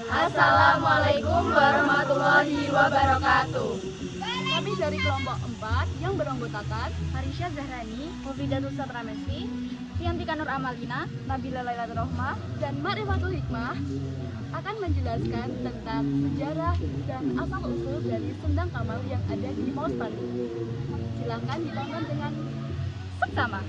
Assalamualaikum warahmatullahi wabarakatuh. Kami dari kelompok 4 yang beranggotakan Harisha Zahrani, Mufidatul Satramesti, Fiantika Nur Amalina, Nabila Lailatul Rohmah, dan Ma'rifatul Hikmah akan menjelaskan tentang sejarah dan asal-usul dari Sendang Kamal yang ada di Maus Bandung. Silahkan ditonton dengan seksama.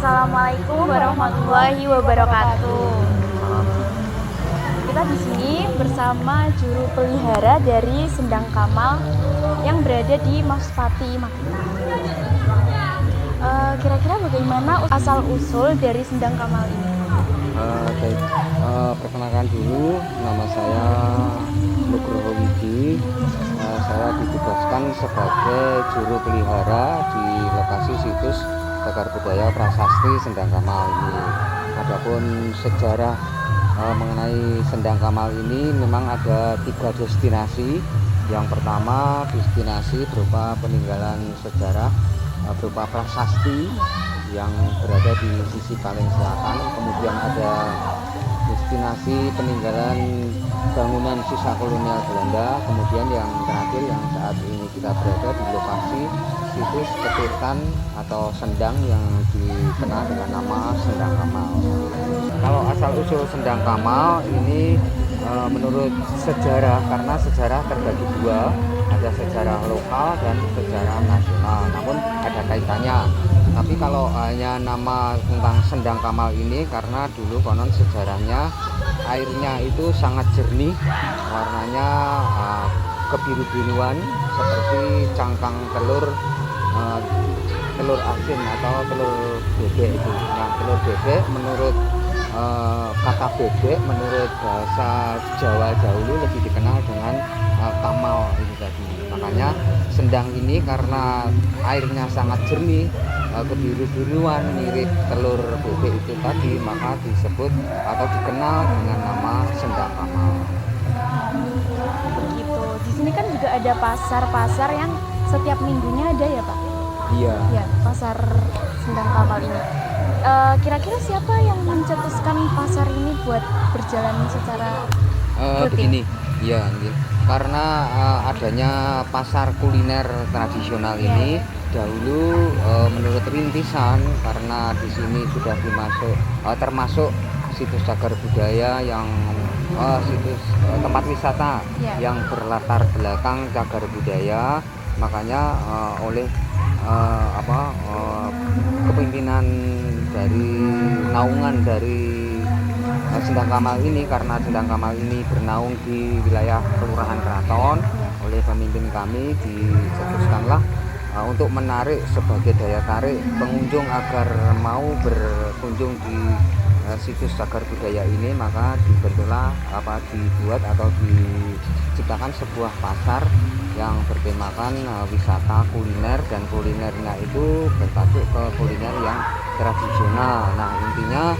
Assalamualaikum warahmatullahi wabarakatuh. Kita di sini bersama juru pelihara dari Sendang Kamal yang berada di Maspati, Magetan. Kira-kira bagaimana asal usul dari Sendang Kamal ini? Perkenalkan dulu, nama saya Nugroho Widi. Saya ditugaskan sebagai juru pelihara di lokasi situs Cagar Budaya Prasasti Sendang Kamal ini. Adapun sejarah mengenai Sendang Kamal ini memang ada 3 destinasi. Yang pertama destinasi berupa peninggalan sejarah berupa prasasti yang berada di sisi paling selatan. Kemudian ada destinasi peninggalan bangunan sisa kolonial Belanda. Kemudian yang terakhir yang saat ini kita berada di lokasi situs Petikan atau Sendang yang dikenal dengan nama Sendang Kamal. Kalau asal usul Sendang Kamal ini menurut sejarah, karena sejarah terbagi 2, ada sejarah lokal dan sejarah nasional, namun ada kaitannya. Tapi kalau hanya nama tentang Sendang Kamal ini karena dulu konon sejarahnya airnya itu sangat jernih, warnanya kebiru-biruan seperti cangkang telur asin atau telur bebek itu. Nah, telur bebek menurut kata bebek menurut bahasa Jawa dahulu lebih dikenal dengan kamal ini tadi. Makanya Sendang ini karena airnya sangat jernih, kebiru-biruan mirip telur bebek itu tadi, maka disebut atau dikenal dengan nama Sendang Kamal. Begitu. Di sini kan juga ada pasar-pasar yang setiap minggunya ada ya, Pak? Iya. Ya, pasar Sendang Kamal ini. Kira-kira siapa yang mencetuskan pasar ini buat berjalan secara rutin? Begini, ya, karena adanya pasar kuliner tradisional ini dahulu menurut rintisan, karena di sini sudah termasuk situs cagar budaya yang situs tempat wisata yang berlatar belakang cagar budaya, makanya oleh kepemimpinan dari naungan dari Sendang Kamal ini, karena Sendang Kamal ini bernaung di wilayah Kelurahan Keraton, oleh pemimpin kami dicetuskanlah untuk menarik sebagai daya tarik pengunjung agar mau berkunjung di situs cagar budaya ini, maka dibuat atau diciptakan sebuah pasar yang bertemakan wisata kuliner, dan kulinernya itu bertajuk ke kuliner yang tradisional. Nah, intinya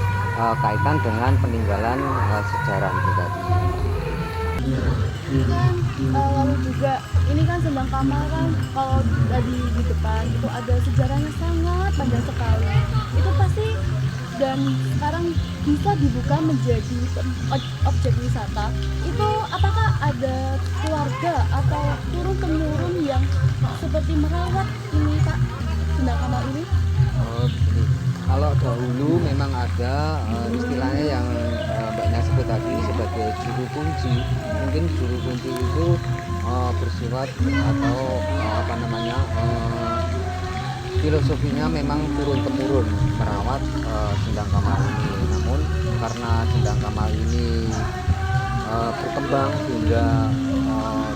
kaitan dengan peninggalan sejarah itu tadi. Lalu juga ini kan Sendang Kamal kan kalau tadi di depan itu ada sejarahnya sangat panjang sekali. Itu pasti, dan sekarang bisa dibuka menjadi objek wisata. Itu apakah ada keluarga atau turun-temurun yang seperti merawat ini, Pak, Sendang Kamal ini? Begini. Kalau dahulu memang ada istilahnya yang Mbaknya sebut tadi sebagai juru kunci. Mungkin juru kunci itu bersifat atau filosofinya memang turun-temurun merawat Sendang Kamal ini. Namun karena Sendang Kamal ini berkembang hingga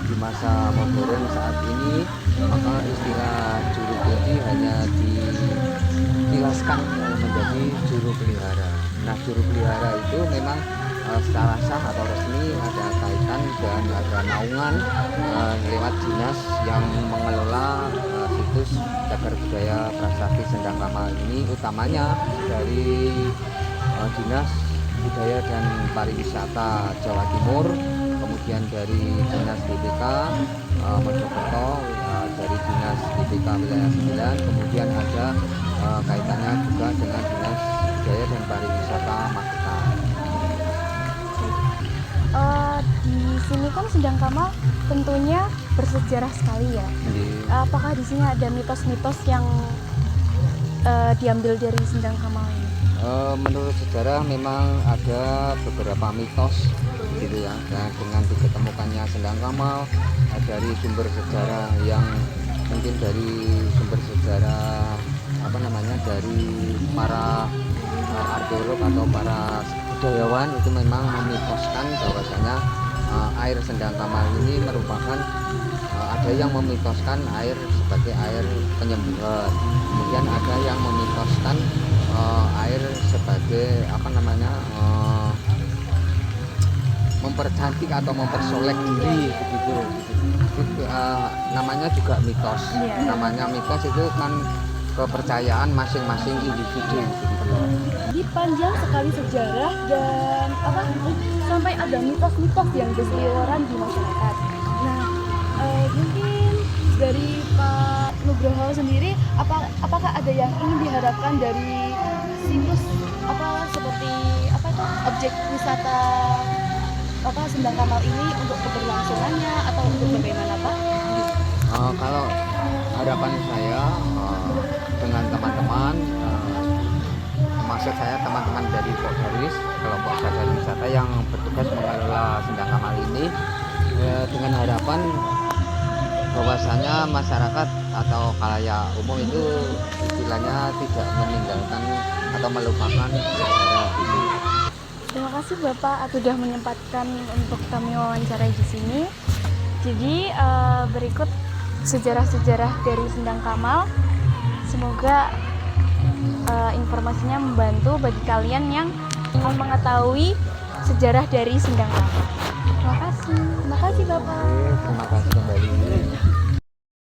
di masa modern saat ini, maka istilah juru kunci hanya dikilaskan menjadi juru pelihara. Nah, juru pelihara itu memang secara sah atau resmi ada kaitan dan ada naungan lewat dinas yang mengelola situs cagar budaya Prasasti Sendang Kamal ini, utamanya dari Dinas Budaya dan Pariwisata Jawa Timur, kemudian dari Dinas BPK Mojokerto, dari Dinas BPK Wilayah 9, kemudian ada kaitannya juga dengan Dinas Budaya dan Pariwisata Magetan. Di sini kan Sendang Kamal tentunya bersejarah sekali ya. Apakah di sini ada mitos-mitos yang diambil dari Sendang Kamal ini? Menurut sejarah memang ada beberapa mitos gitu ya, dan dengan diketemukannya Sendang Kamal dari sumber sejarah yang mungkin dari sumber sejarah dari para arkeolog atau para budayawan itu memang memitoskan bahwasanya air Sendang Kamal ini merupakan ada yang memitoskan air sebagai air penyembuhan, kemudian ada yang memitoskan air sebagai mempercantik atau mempersolek diri begitu. Namanya juga mitos. Namanya mitos itu kan kepercayaan masing-masing individu begitu. Jadi panjang sekali sejarah dan sampai ada mitos-mitos yang berseliweran di masyarakat. Nah, mungkin dari Pak Nugroho sendiri, apakah ada yang ingin diharapkan dari situs seperti objek wisata Sendang Kamal ini untuk keberlangsungannya atau untuk bagaimana, Pak? Kalau harapan saya dengan teman-teman, maksud saya teman-teman dari Pokdaris, kelompok sadar wisata yang bertugas mengelola Sendang Kamal ini, dengan harapan bahwasanya masyarakat atau khalayak umum itu istilahnya tidak meninggalkan atau melupakan sejarah itu. Terima kasih Bapak sudah menyempatkan untuk kami wawancarai di sini. Jadi berikut sejarah-sejarah dari Sendang Kamal. Semoga informasinya membantu bagi kalian yang ingin mengetahui sejarah dari Sendang Kamal. Terima kasih. Terima kasih Bapak. Terima kasih kembali.